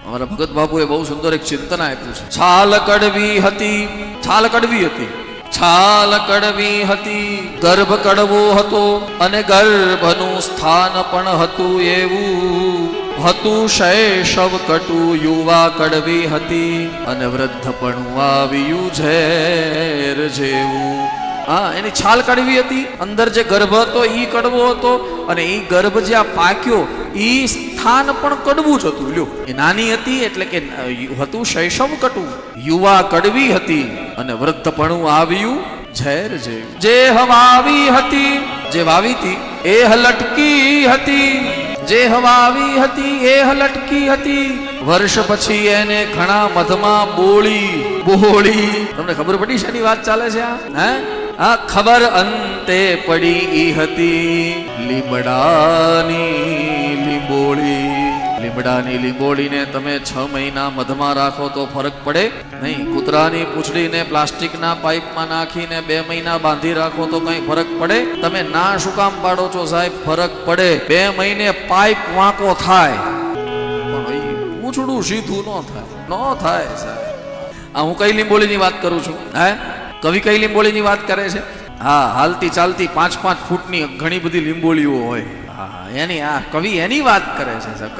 અમારા ભગત બાપુએ બહુ સુંદર એક ચિંતન આપ્યું છે. છાલ કડવી હતી, છાલ કડવી હતી, છાલ કડવી હતી, ગર્ભ કડવો હતો અને ગર્ભનું સ્થાન પણ હતું એવું હતું. શૈશવ કટુ યુવા કડવી હતી અને વૃદ્ધપણું આવ્યું ઝેર જેવું. હા, એની છાલ કડવી હતી, અંદર જે ગર્ભ હતો એ કડવો હતો અને એ ગર્ભ જ્યાં પાક્યો એ સ્થાન પણ કડવું જ હતું. લ્યો, એ નાની હતી એટલે કે હતું શૈશવ કટુ, યુવા કડવી હતી અને વૃદ્ધપણું આવ્યું ઝેર જેવું. જે હવાવી હતી, જે વાવી હતી એ હલટકી હતી, જે હવાવી હતી એ હલટકી હતી. વર્ષ પછી એને ઘણા મધમાં બોળી બોળી. તમને ખબર પડી શેની વાત ચાલે છે આ? હે, આ ખબર અંતે પડી ઈ હતી લીમડાની લીંબોળી. લીમડાની લીંબોળીને તમે 6 મહિના મધમાં રાખો તો ફરક પડે નહીં. કૂતરાની પૂંછડીને પ્લાસ્ટિકના પાઇપમાં નાખીને 2 મહિના બાંધી રાખો તો કઈ ફરક પડે? તમે ના શું કામ પાડો છો સાહેબ? ફરક પડે. 2 મહિને પાઇપ વાંકો થાય પણ પૂંછડું સીધું ન થાય સાહેબ. આ હું કઈ લીંબોળીની વાત કરું છું? હે, કવિ કઈ લીંબોળીની વાત કરે છે? હા, હાલતી ચાલતી 5-5 ફૂટની ઘણી બધી લીંબોળીઓ હોય. હા, એની આ કવિ એની વાત કરે છે સાહેબ.